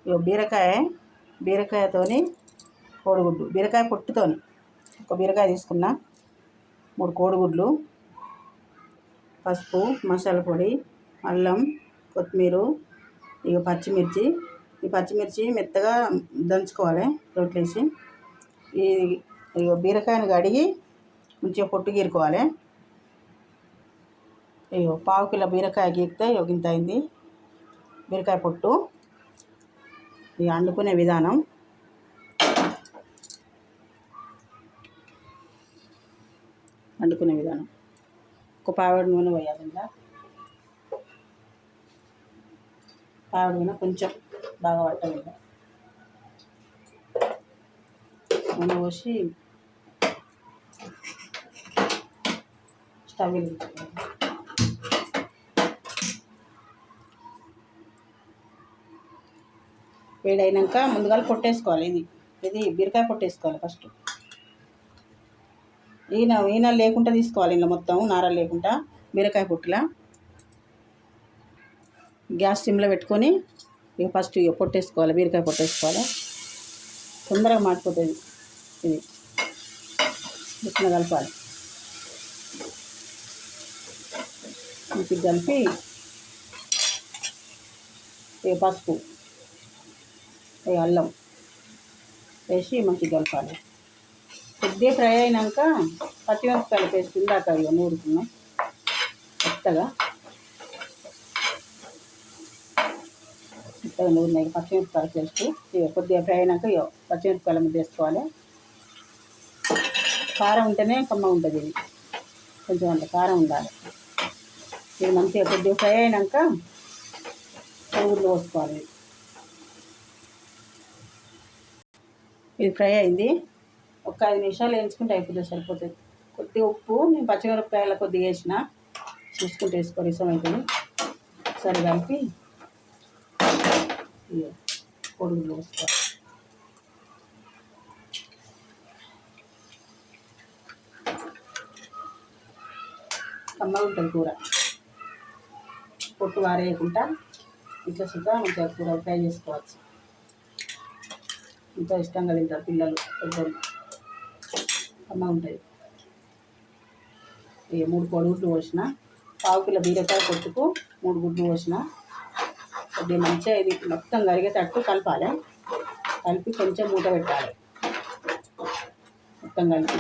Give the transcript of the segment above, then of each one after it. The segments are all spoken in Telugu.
ఇగో బీరకాయతోని కోడిగుడ్డు, బీరకాయ పొట్టుతోని ఒక బీరకాయ తీసుకున్నా, 3 కోడిగుడ్లు, పసుపు, మసాలా పొడి, అల్లం, కొత్తిమీర, ఇక పచ్చిమిర్చి. ఈ పచ్చిమిర్చి మెత్తగా దంచుకోవాలి రోట్లేసి. ఈ బీరకాయను కడిగి మంచిగా పొట్టు గీరుకోవాలి. ఇగో 1/2 కిలో బీరకాయ గీకితే ఇంత అయింది బీరకాయ పొట్టు. ఇక వండుకునే విధానం, ఒక పావిడి నూనె పోయాలి. ఇలా పావిడి నూనె కొంచెం బాగా పట్టాలి. నూనె పోసి స్టవ్ వెలిగించుకోవాలి. వేడైనాక ముందుగా పొట్టేసుకోవాలి. ఇది బీరకాయ పొట్టేసుకోవాలి ఫస్ట్. ఈయన లేకుండా తీసుకోవాలి, ఇలా మొత్తం నారలు లేకుండా బీరకాయ పొట్టులా. గ్యాస్ సిమ్లో పెట్టుకొని ఇక ఫస్ట్ పొట్టేసుకోవాలి, బీరకాయ పొట్టేసుకోవాలి. తొందరగా మాడిపోతుంది. ఇది ఇట్లా కలపాలి. మంచిగా కలిపి ఇక పసుపు, ఇక అల్లం వేసి మంచిగా కలపాలి. కొద్దిగా ఫ్రై అయినాక పచ్చిమిరపకాయలు పేస్ట్ ఇందాక ఇక నూరుకున్నాం మెత్తగా నూరినాయి పచ్చిమిరపకాయల పేస్ట్. ఇక కొద్దిగా ఫ్రై అయినాక ఇక పచ్చిమిరపకాయల మీద వేసుకోవాలి. కారం ఉంటేనే కమ్మ ఉంటుంది. ఇది కొంచెం అంత కారం ఉండాలి. ఇది మంచిగా కొద్దిగా ఫ్రై అయినాక కోడిగుడ్లు పోసుకోవాలి. ఇది ఫ్రై అయింది, ఒక 5 నిమిషాలు వేయించుకుంటే అయిపోతుంది, సరిపోతుంది. కొద్దిగా ఉప్పు నేను పచ్చిమిరపకాయలు కొద్దిగా వేసిన, చూసుకుంటే వేసుకోవాలి, ఇష్టం అవుతుంది. ఒకసారి కలిపి కోడిగుడ్లు పోసుకోవాలి. కమ్మగా ఉంటుంది కూర, పొట్టు వారేయకుండా ఇట్లా సుద్ధా మంచిగా కూర ఫ్రై చేసుకోవచ్చు. ఎంతో ఇష్టంగా తింటారు పిల్లలు, పెద్దలు. కమ్మగా ఉంటుంది. ఇక 3 కోడిగుడ్లు పోసిన, 1/2 కిలో బీరకాయ పొట్టుకు 3 గుడ్లు పోసిన. కొద్దిగా మంచిగా ఇది మొత్తం కరిగేటట్టు కలపాలి. కలిపి కొంచెం మూత పెట్టాలి. మొత్తం కలిపి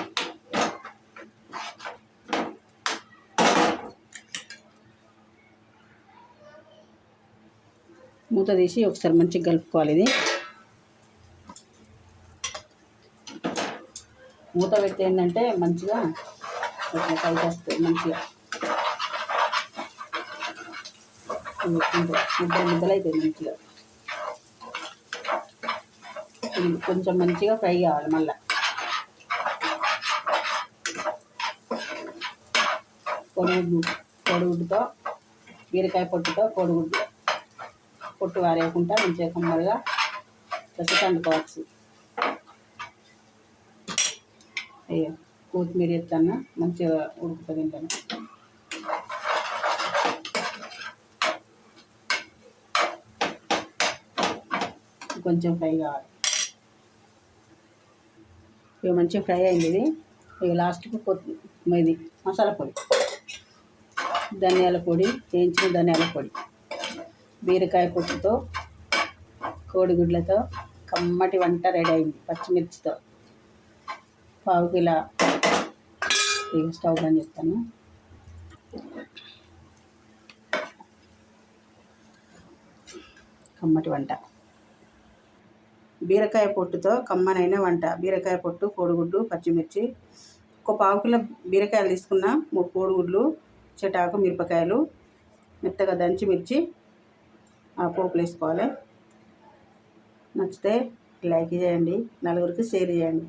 మూత తీసి ఒకసారి మంచిగా కలుపుకోవాలి. ఇది మూత పెడితే ఏంటంటే మంచిగా కలిసి వస్తుంది. మంచిగా ముద్దలు అవుతుంది. మంచిగా కొంచెం మంచిగా ఫ్రై కావాలి. మళ్ళీ కోడిగుడ్డుతో బీరకాయ పొట్టుతో కోడిగుడ్డు పొట్టు వారేయకుండా మంచిగా కమ్మగా దశ వండుకోవచ్చు. అయ్యో కొత్తిమీర ఎత్తన్నా మంచిగా ఉడుకుతుంది. తింటాను కొంచెం ఫ్రై కావాలి. ఇక మంచిగా ఫ్రై అయింది. ఇది ఇక లాస్ట్కి ఇది మసాలా పొడి, ధనియాల పొడి, వేయించిన ధనియాల పొడి, బీరకాయ పొట్టుతో కోడిగుడ్లతో కమ్మటి వంట రెడీ అయింది. పచ్చిమిర్చితో 1/2 కిలో. ఇక స్టవ్ బంద్ చేస్తాను. కమ్మటి వంట, బీరకాయ పొట్టుతో కమ్మనైన వంట. బీరకాయ పొట్టు, కోడిగుడ్డు, పచ్చిమిర్చి. ఒక 1/2 కిలో బీరకాయలు తీసుకున్న, 3 కోడిగుడ్లు, చెటాకు మిరపకాయలు మెత్తగా దంచి మిర్చి పోపులు వేసుకోవాలి. నచ్చితే లైక్ చేయండి, నలుగురికి షేర్ చేయండి.